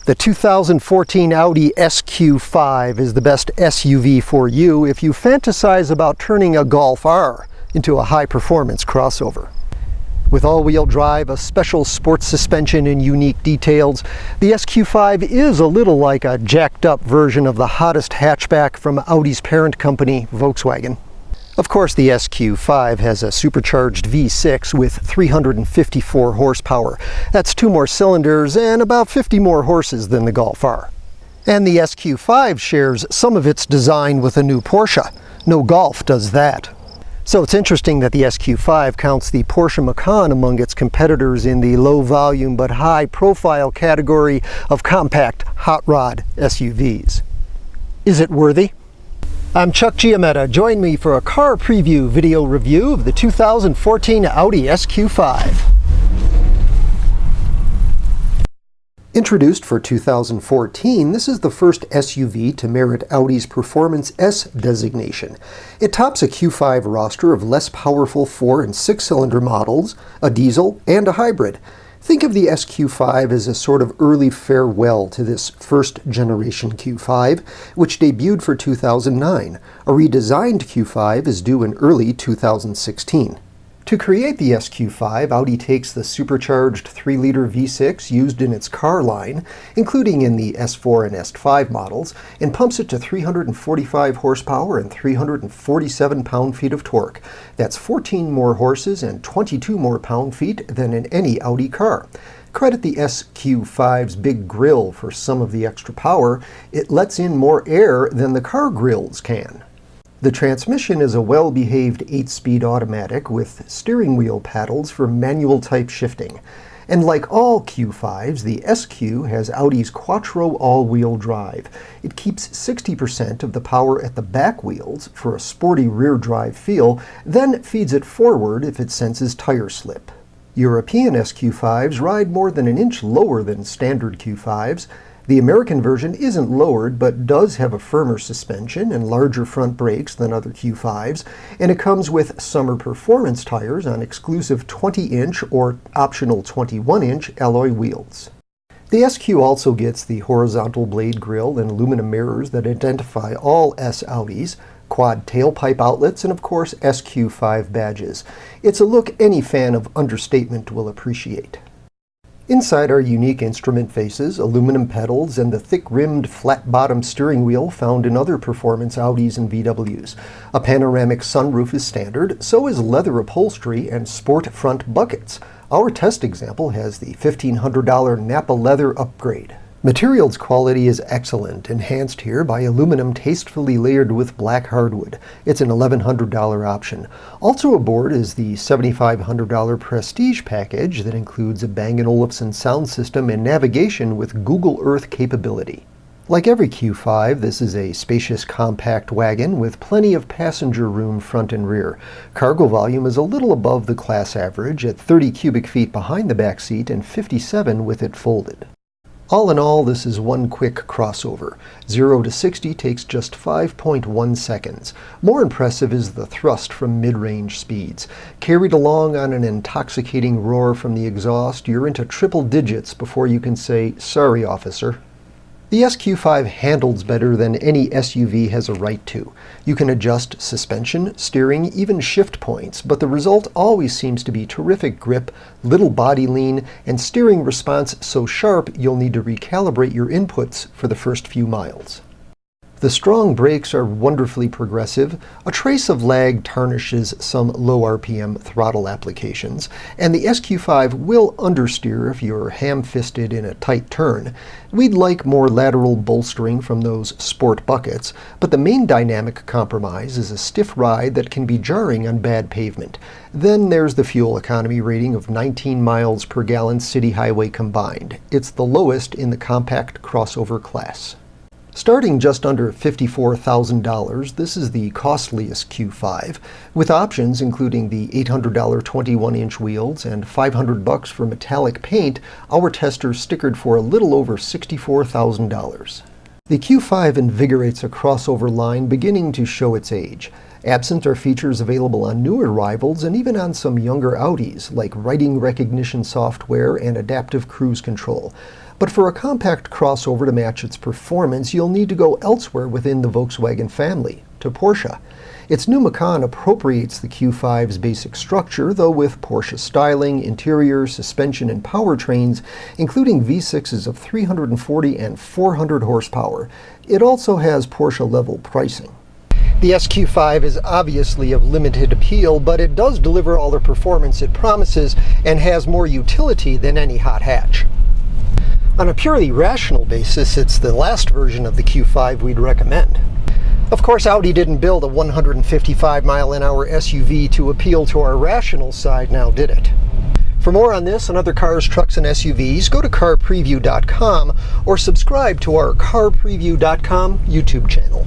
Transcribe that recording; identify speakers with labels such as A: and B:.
A: The 2014 Audi SQ5 is the best SUV for you if you fantasize about turning a Golf R into a high-performance crossover. With all-wheel drive, a special sports suspension, and unique details, the SQ5 is a little like a jacked-up version of the hottest hatchback from Audi's parent company, Volkswagen. Of course, the SQ5 has a supercharged V6 with 354 horsepower. That's 2 more cylinders and about 50 more horses than the Golf R. And the SQ5 shares some of its design with a new Porsche. No Golf does that. So it's interesting that the SQ5 counts the Porsche Macan among its competitors in the low-volume but high-profile category of compact hot rod SUVs. Is it worthy? I'm Chuck Giametta. Join me for a car preview video review of the 2014 Audi SQ5. Introduced for 2014, this is the first SUV to merit Audi's Performance S designation. It tops a Q5 roster of less powerful 4- and 6-cylinder models, a diesel, and a hybrid. Think of the SQ5 as a sort of early farewell to this first-generation Q5, which debuted for 2009. A redesigned Q5 is due in early 2016. To create the SQ5, Audi takes the supercharged 3-liter V6 used in its car line, including in the S4 and S5 models, and pumps it to 345 horsepower and 347 pound-feet of torque. That's 14 more horses and 22 more pound-feet than in any Audi car. Credit the SQ5's big grille for some of the extra power. It lets in more air than the car grilles can. The transmission is a well-behaved 8-speed automatic with steering wheel paddles for manual-type shifting. And like all Q5s, the SQ has Audi's Quattro all-wheel drive. It keeps 60% of the power at the back wheels for a sporty rear-drive feel, then feeds it forward if it senses tire slip. European SQ5s ride more than an inch lower than standard Q5s. The American version isn't lowered, but does have a firmer suspension and larger front brakes than other Q5s, and it comes with summer performance tires on exclusive 20-inch or optional 21-inch alloy wheels. The SQ also gets the horizontal blade grille and aluminum mirrors that identify all S Audis, quad tailpipe outlets, and of course SQ5 badges. It's a look any fan of understatement will appreciate. Inside are unique instrument faces, aluminum pedals, and the thick-rimmed, flat-bottomed steering wheel found in other performance Audis and VWs. A panoramic sunroof is standard, so is leather upholstery and sport front buckets. Our test example has the $1,500 Napa leather upgrade. Materials quality is excellent, enhanced here by aluminum tastefully layered with black hardwood. It's an $1,100 option. Also aboard is the $7,500 Prestige package that includes a Bang & Olufsen sound system and navigation with Google Earth capability. Like every Q5, this is a spacious compact wagon with plenty of passenger room front and rear. Cargo volume is a little above the class average at 30 cubic feet behind the back seat and 57 with it folded. All in all, this is one quick crossover. 0 to 60 takes just 5.1 seconds. More impressive is the thrust from mid-range speeds. Carried along on an intoxicating roar from the exhaust, you're into triple digits before you can say, "Sorry, officer." The SQ5 handles better than any SUV has a right to. You can adjust suspension, steering, even shift points, but the result always seems to be terrific grip, little body lean, and steering response so sharp you'll need to recalibrate your inputs for the first few miles. The strong brakes are wonderfully progressive. A trace of lag tarnishes some low RPM throttle applications, and the SQ5 will understeer if you're ham-fisted in a tight turn. We'd like more lateral bolstering from those sport buckets, but the main dynamic compromise is a stiff ride that can be jarring on bad pavement. Then there's the fuel economy rating of 19 miles per gallon city highway combined. It's the lowest in the compact crossover class. Starting just under $54,000, this is the costliest Q5, with options including the $800 21-inch wheels and $500 for metallic paint. Our testers stickered for a little over $64,000. The Q5 invigorates a crossover line beginning to show its age. Absent are features available on newer rivals and even on some younger Audis, like writing recognition software and adaptive cruise control. But for a compact crossover to match its performance, you'll need to go elsewhere within the Volkswagen family, to Porsche. Its new Macan appropriates the Q5's basic structure, though with Porsche styling, interior, suspension, and powertrains, including V6s of 340 and 400 horsepower. It also has Porsche-level pricing. The SQ5 is obviously of limited appeal, but it does deliver all the performance it promises and has more utility than any hot hatch. On a purely rational basis, it's the last version of the Q5 we'd recommend. Of course, Audi didn't build a 155-mile-an-hour SUV to appeal to our rational side now, did it? For more on this and other cars, trucks, and SUVs, go to carpreview.com or subscribe to our carpreview.com YouTube channel.